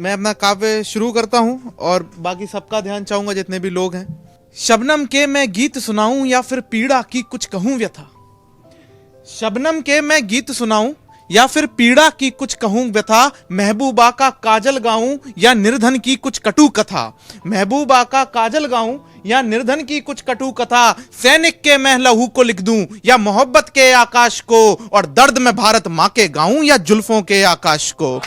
मैं अपना काव्य शुरू करता हूं और बाकी सबका ध्यान चाहूंगा जितने भी लोग हैं। शबनम के मैं गीत सुनाऊं या फिर पीड़ा की कुछ कहूं व्यथा। शबनम के मैं गीत सुनाऊं या फिर पीड़ा की कुछ कहूं व्यथा। महबूबा का काजल गाऊं या निर्धन की कुछ कटु कथा। महबूबा का काजल गाऊं या निर्धन की कुछ कटु कथा। सैनिक के मैं लहू को लिख दूं या मोहब्बत के आकाश को। और दर्द में भारत मां के गाऊं या जुल्फों के आकाश को।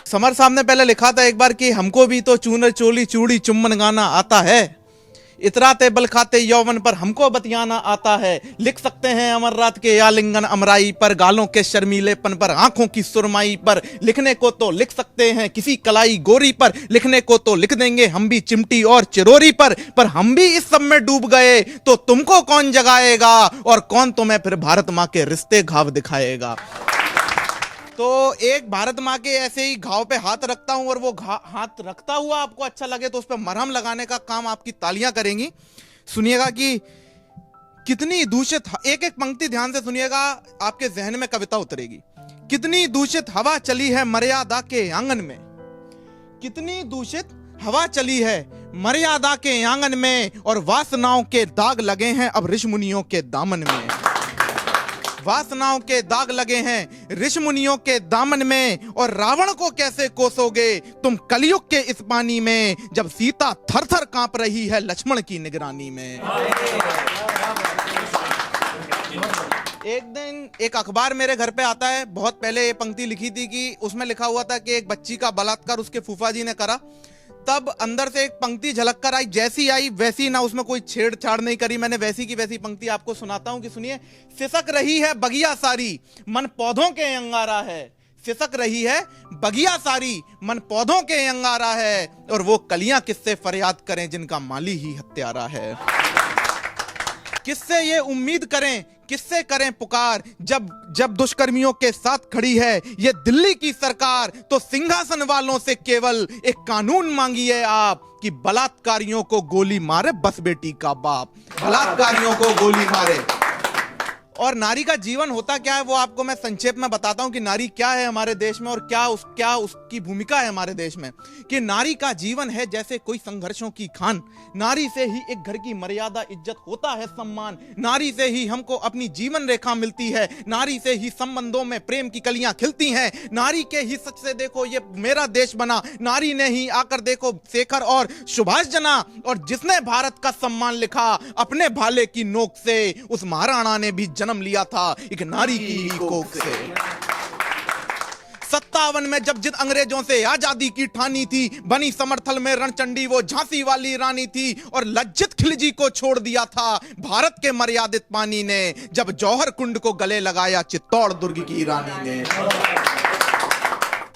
समर साहब ने पहले लिखा था एक बार कि हमको भी तो चूनर चोली चूड़ी चुम्बन गाना आता है। इतराते बल खाते यौवन पर हमको बतियाना आता है। लिख सकते हैं अमर रात के आलिंगन अमराई पर। गालों के शर्मीलेपन पर आंखों की सुरमाई पर। लिखने को तो लिख सकते हैं किसी कलाई गोरी पर। लिखने को तो लिख देंगे हम भी चिमटी और चिरोरी पर हम भी इस सब में डूब गए तो तुमको कौन जगाएगा। और कौन तुम्हें फिर भारत माँ के रिश्ते घाव दिखाएगा। तो एक भारत माँ के ऐसे ही घाव पे हाथ रखता हूं और वो हाथ रखता हुआ आपको अच्छा लगे तो उस पर मरहम लगाने का काम आपकी तालियां करेंगी। सुनिएगा कि कितनी दूषित, एक एक पंक्ति ध्यान से सुनिएगा, आपके जहन में कविता उतरेगी। कितनी दूषित हवा चली है मर्यादा के आंगन में। कितनी दूषित हवा चली है मर्यादा के आंगन में। और वासनाओं के दाग लगे हैं अब ऋषि मुनियों के दामन में। वासनाओं के दाग लगे हैं ऋषि मुनियों के दामन में। और रावण को कैसे कोसोगे तुम कलयुग के इस पानी में। जब सीता थर थर कांप रही है लक्ष्मण की निगरानी में। एक दिन एक अखबार मेरे घर पे आता है। बहुत पहले ये पंक्ति लिखी थी कि उसमें लिखा हुआ था कि एक बच्ची का बलात्कार उसके फूफा जी ने करा। तब अंदर से एक पंक्ति झलक कर आई, जैसी आई वैसी ना, उसमें कोई छेड़छाड़ नहीं करी। मैंने वैसी की वैसी पंक्ति आपको सुनाता हूं कि सुनिए। सिसक रही है बगिया सारी मन पौधों के अंगारा है। सिसक रही है बगिया सारी मन पौधों के अंगारा है। और वो कलियां किससे फरियाद करें जिनका माली ही हत्यारा है। किससे ये उम्मीद करें किससे करें पुकार। जब दुष्कर्मियों के साथ खड़ी है ये दिल्ली की सरकार। तो सिंहासन वालों से केवल एक कानून मांगिए आप कि बलात्कारियों को गोली मारे बस बेटी का बाप। बलात्कारियों को गोली मारे। और नारी का जीवन होता क्या है वो आपको मैं संक्षेप में बताता हूं कि नारी क्या है हमारे देश में और क्या उसकी भूमिका है हमारे देश में। कि नारी का जीवन है जैसे कोई संघर्षों की खान। नारी से ही एक घर की मर्यादा इज्जत होता है सम्मान। नारी से ही हमको अपनी जीवन रेखा मिलती है। नारी से ही संबंधों में प्रेम की कलियां खिलती हैं। नारी के ही सच से देखो ये मेरा देश बना। नारी ने ही आकर देखो शेखर और सुभाष जना। और जिसने भारत का सम्मान लिखा अपने भाले की नोक से, उस महाराणा ने भी जन्म लिया था एक नारी की ही कोख से। 57 में जब जिद अंग्रेजों से आजादी की ठानी थी, बनी समर्थल में रणचंडी वो झांसी वाली रानी थी। और लज्जित खिलजी को छोड़ दिया था भारत के मर्यादित पानी ने। जब जौहर कुंड को गले लगाया चित्तौड़ दुर्ग की रानी ने।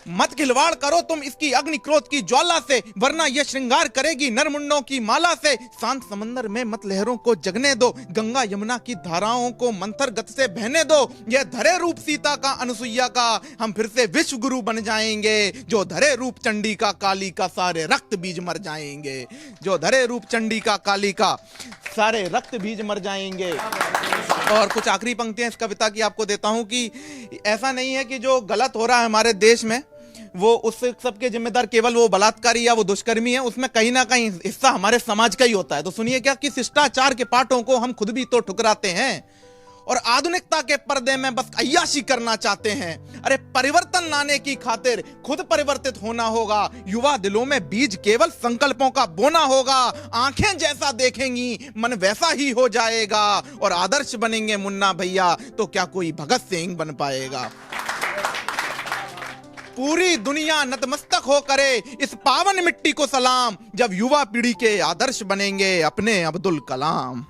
मत खिलवाड़ करो तुम इसकी अग्नि क्रोध की ज्वाला से, वरना यह श्रृंगार करेगी नरमुंडों की माला से। शांत समंदर में मत लहरों को जगने दो, गंगा यमुना की धाराओं को मंथर गति से बहने दो। यह धरे रूप सीता का अनुसुईया का हम फिर से विश्व गुरु बन जाएंगे। जो धरे रूप चंडी का काली का सारे रक्त बीज मर जाएंगे। जो धरे रूप चंडी का काली का सारे रक्त बीज मर जाएंगे। और कुछ आखिरी पंक्तियां इस कविता की आपको देता हूं कि ऐसा नहीं है कि जो गलत हो रहा है हमारे देश में वो उस सबके जिम्मेदार केवल वो बलात्कारी या वो दुष्कर्मी है। उसमें कहीं ना कहीं हिस्सा हमारे समाज का ही होता है। तो सुनिए क्या कि शिष्टाचार के पाठों को हम खुद भी तो ठुकराते हैं और आधुनिकता के पर्दे में बस अय्याशी करना चाहते हैं। अरे परिवर्तन लाने की खातिर खुद परिवर्तित होना होगा। युवा दिलों में बीज केवल संकल्पों का बोना होगा। आंखें जैसा देखेंगी मन वैसा ही हो जाएगा। और आदर्श बनेंगे मुन्ना भैया तो क्या कोई भगत सिंह बन पाएगा। पूरी दुनिया नतमस्तक हो करे इस पावन मिट्टी को सलाम। जब युवा पीढ़ी के आदर्श बनेंगे अपने अब्दुल कलाम।